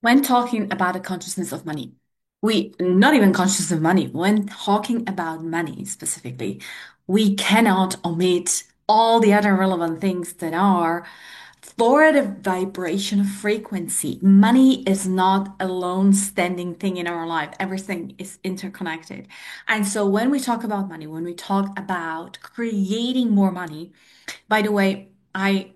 When talking about the consciousness of money, we not even conscious of money, when talking about money specifically, we cannot omit all the other relevant things that are for the vibration of frequency. Money is not a lone standing thing in our life. Everything is interconnected. And so when we talk about money, when we talk about creating more money, by the way, I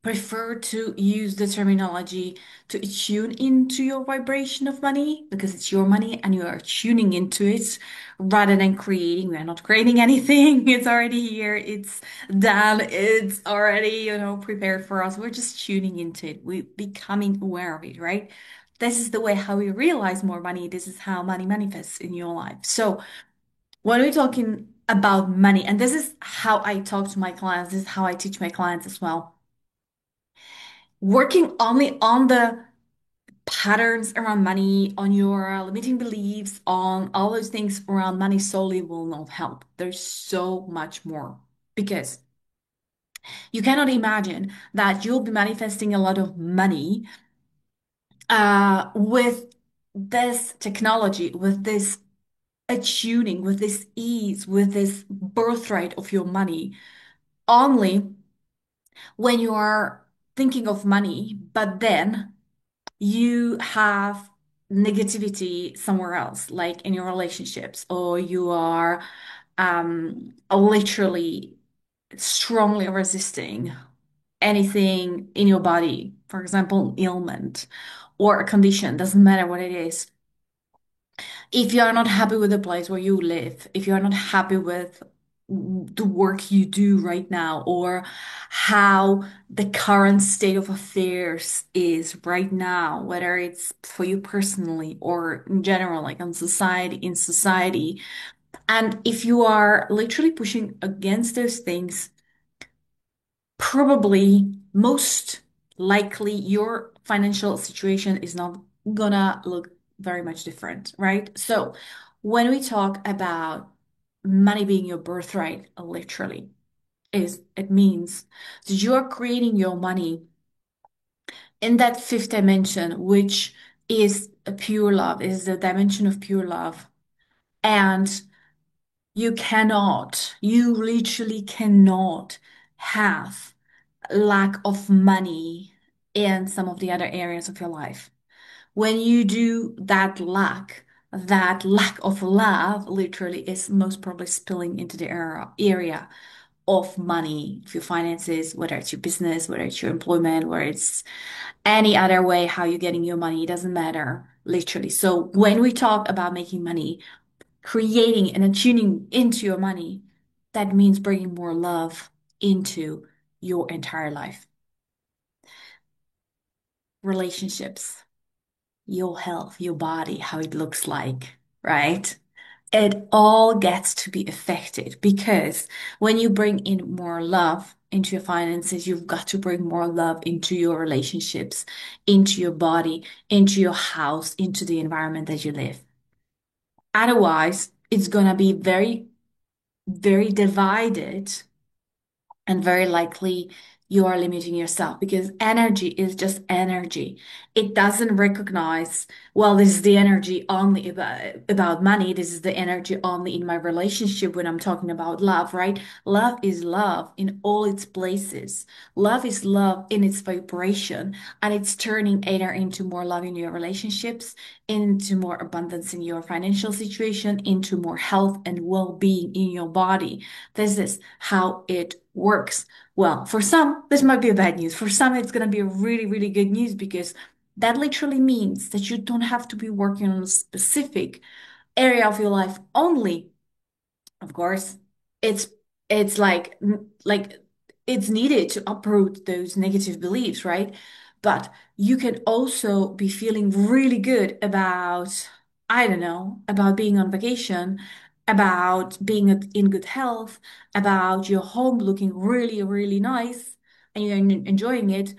prefer to use the terminology to tune into your vibration of money because it's your money and you are tuning into it rather than creating. We are not creating anything. It's already here. It's done. It's already, prepared for us. We're just tuning into it. We're becoming aware of it, right? This is the way how we realize more money. This is how money manifests in your life. So when we're talking about money, and this is how I talk to my clients, this is how I teach my clients as well, working only on the patterns around money, on your limiting beliefs, on all those things around money solely will not help. There's so much more because you cannot imagine that you'll be manifesting a lot of money with this technology, with this attuning, with this ease, with this birthright of your money only when you are thinking of money, but then you have negativity somewhere else, like in your relationships, or you are literally strongly resisting anything in your body, for example, ailment or a condition, doesn't matter what it is. If you are not happy with the place where you live, if you are not happy with the work you do right now, or how the current state of affairs is right now, whether it's for you personally or in general, like in society, and if you are literally pushing against those things, probably most likely your financial situation is not gonna look very much different, right? So when we talk about money being your birthright, literally, is it means that you are creating your money in that fifth dimension, which is a pure love, is the dimension of pure love. And you literally cannot have lack of money in some of the other areas of your life. When you do that lack of love literally is most probably spilling into the area of money, of your finances, whether it's your business, whether it's your employment, whether it's any other way how you're getting your money, it doesn't matter, literally. So when we talk about making money, creating and attuning into your money, that means bringing more love into your entire life. Relationships, your health, your body, how it looks like, right? It all gets to be affected because when you bring in more love into your finances, you've got to bring more love into your relationships, into your body, into your house, into the environment that you live. Otherwise, it's gonna be very, very divided and very likely you are limiting yourself because energy is just energy. It doesn't recognize, well, this is the energy only about money. This is the energy only in my relationship when I'm talking about love, right? Love is love in all its places. Love is love in its vibration, and it's turning either into more love in your relationships, into more abundance in your financial situation, into more health and well-being in your body. This is how it works. Well, for some, this might be a bad news. For some, it's going to be a really, really good news because that literally means that you don't have to be working on a specific area of your life only. Of course, it's it's like it's needed to uproot those negative beliefs, right? But you can also be feeling really good about, I don't know, about being on vacation, about being in good health, about your home looking really, really nice, and you're enjoying it,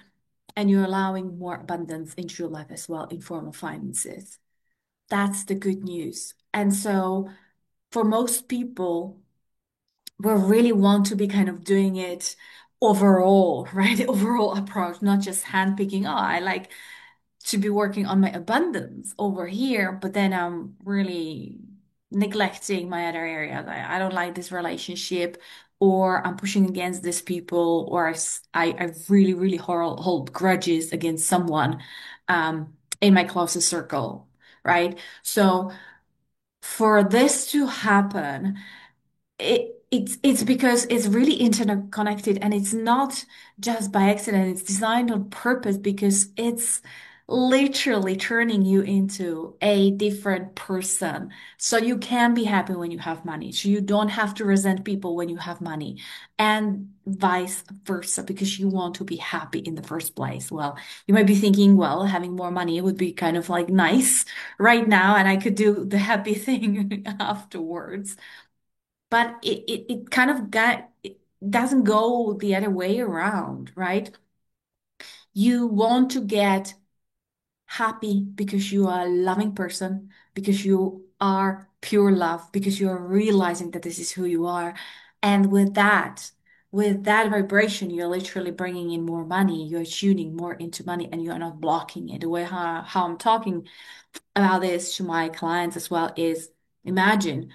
and you're allowing more abundance into your life as well in form of finances. That's the good news. And so for most people, we really want to be kind of doing it overall, right? The overall approach, not just handpicking. Oh, I like to be working on my abundance over here, but then I'm really neglecting my other areas. I don't like this relationship, or I'm pushing against these people, or I really, really hold grudges against someone in my closest circle, right? So for this to happen, it's because it's really interconnected, and it's not just by accident. It's designed on purpose because it's literally turning you into a different person. So you can be happy when you have money. So you don't have to resent people when you have money, and vice versa, because you want to be happy in the first place. Well, you might be thinking, well, having more money would be kind of like nice right now, and I could do the happy thing afterwards. But it kind of it doesn't go the other way around, right? You want to get happy because you are a loving person, because you are pure love, because you are realizing that this is who you are. And with that vibration, you're literally bringing in more money, you're tuning more into money, and you're not blocking it. The way how I'm talking about this to my clients as well is, imagine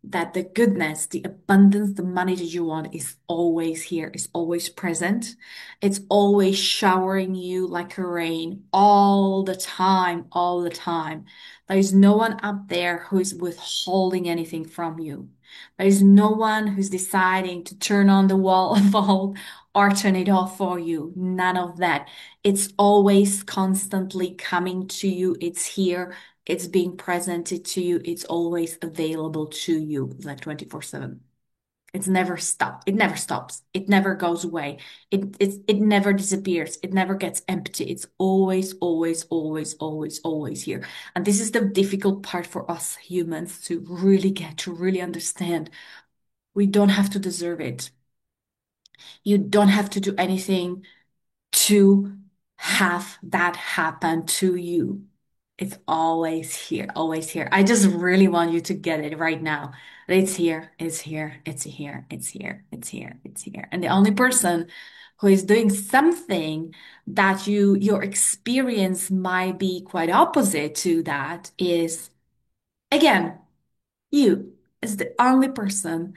that the goodness, the abundance, the money that you want is always here, is always present. It's always showering you like a rain all the time, all the time. There is no one up there who is withholding anything from you. There is no one who's deciding to turn on the wall bulb or turn it off for you. None of that. It's always constantly coming to you. It's here. It's being presented to you. It's always available to you, like 24/7. It's never stopped. It never stops. It never goes away. It never disappears. It never gets empty. It's always, always, always, always, always here. And this is the difficult part for us humans to really get, to really understand. We don't have to deserve it. You don't have to do anything to have that happen to you. It's always here, always here. I just really want you to get it right now. It's here, it's here, it's here, it's here, it's here, it's here. And the only person who is doing something that your experience might be quite opposite to that is, again, you is the only person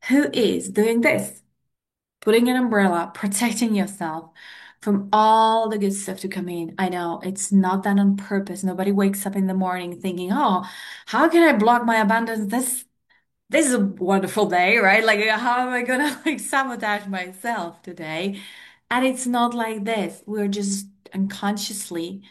who is doing this, putting an umbrella, protecting yourself from all the good stuff to come in. I know it's not done on purpose. Nobody wakes up in the morning thinking, "Oh, how can I block my abundance? This is a wonderful day, right? Like, how am I gonna like sabotage myself today?" And it's not like this. We're just unconsciously,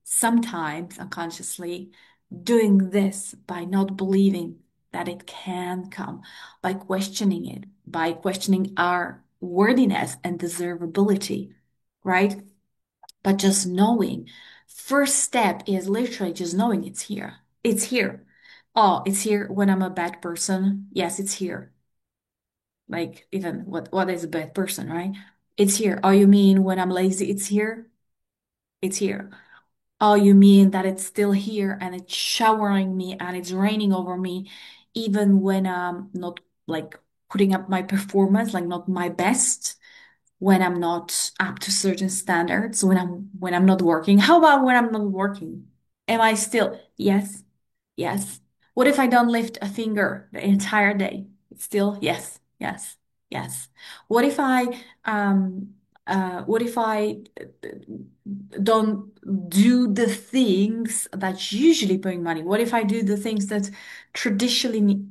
sometimes unconsciously, doing this by not believing that it can come, by questioning it, by questioning our worthiness and deservability, right? But just knowing. First step is literally just knowing it's here. It's here. Oh, it's here when I'm a bad person. Yes, it's here. Like, even what is a bad person, right? It's here. Oh, you mean when I'm lazy, it's here? It's here. Oh, you mean that it's still here and it's showering me and it's raining over me, even when I'm not like putting up my performance, like not my best, when I'm not up to certain standards, when I'm not working. How about when I'm not working? Am I still? Yes, yes. What if I don't lift a finger the entire day? It's still yes, yes, yes. What if I don't do the things that usually bring money? What if I do the things that traditionally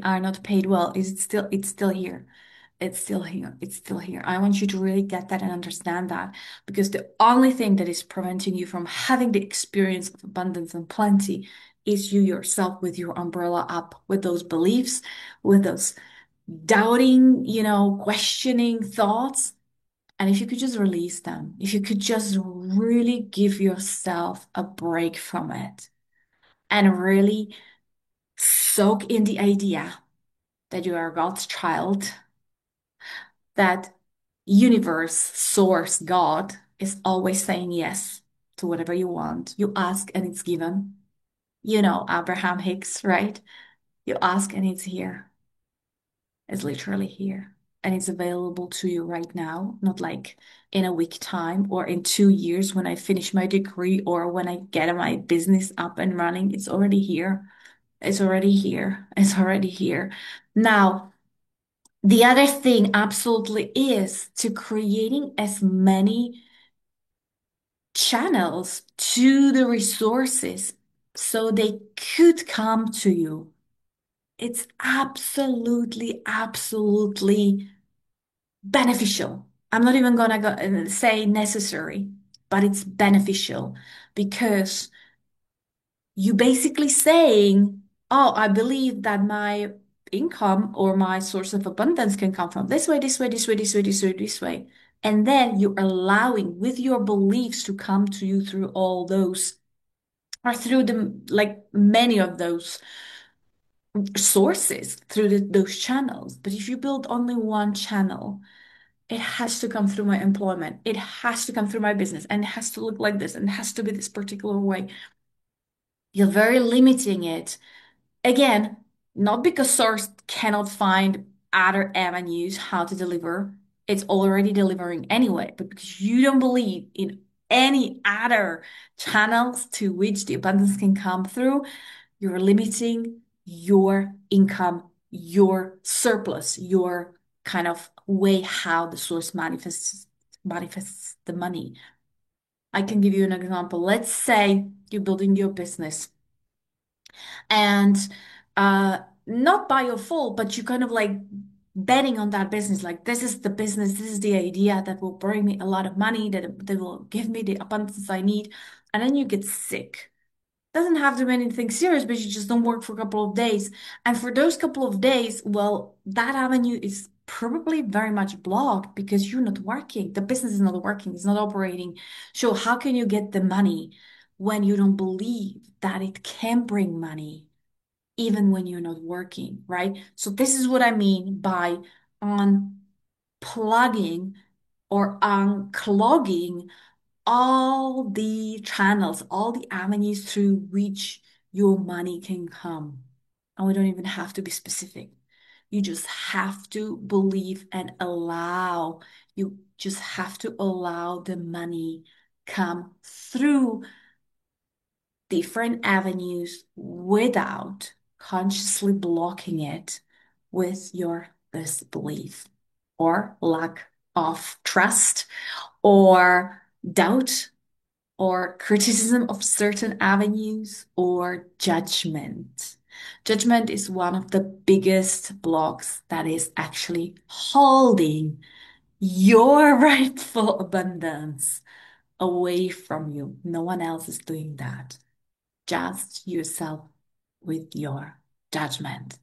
are not paid well? Is it still, it's still here? It's still here. It's still here. I want you to really get that and understand that, because the only thing that is preventing you from having the experience of abundance and plenty is you yourself, with your umbrella up, with those beliefs, with those doubting, questioning thoughts. And if you could just release them, if you could just really give yourself a break from it and really soak in the idea that you are God's child, that universe, source, God is always saying yes to whatever you want. You ask and it's given. You know, Abraham Hicks, right? You ask and it's here. It's literally here. and it's available to you right now, not like in a week time or in 2 years when I finish my degree or when I get my business up and running. It's already here. It's already here. It's already here. Now, the other thing absolutely is to creating as many channels to the resources so they could come to you. It's absolutely, absolutely beneficial. I'm not even gonna say necessary, but it's beneficial because you basically saying, oh, I believe that my income or my source of abundance can come from this way, this way, this way, this way, this way, this way. And then you're allowing with your beliefs to come to you through all those or through the like many of those sources through those channels. But if you build only one channel, it has to come through my employment. It has to come through my business and it has to look like this and it has to be this particular way. You're very limiting it. Again, not because Source cannot find other avenues how to deliver. It's already delivering anyway, but because you don't believe in any other channels to which the abundance can come through, you're limiting your income, your surplus, your kind of way how the source manifests the money. I can give you an example. Let's say you're building your business and not by your fault, but you kind of like betting on that business. Like this is the business, this is the idea that will bring me a lot of money, that will give me the abundance I need. And then you get sick. Doesn't have to be anything serious, but you just don't work for a couple of days. And for those couple of days, well, that avenue is probably very much blocked because you're not working. The business is not working, it's not operating. So how can you get the money when you don't believe that it can bring money, even when you're not working, right? So this is what I mean by unplugging or unclogging all the channels, all the avenues through which your money can come. And we don't even have to be specific. You just have to believe and allow. You just have to allow the money come through different avenues without consciously blocking it with your disbelief or lack of trust or doubt or criticism of certain avenues or judgment. Judgment is one of the biggest blocks that is actually holding your rightful abundance away from you. No one else is doing that. Just yourself with your judgment.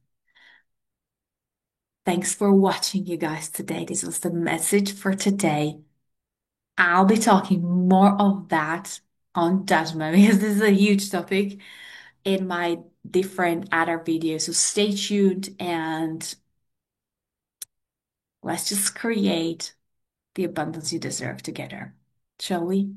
Thanks for watching, you guys, today. This was the message for today. I'll be talking more of that on judgment because this is a huge topic in my different other videos. So stay tuned and let's just create the abundance you deserve together, shall we?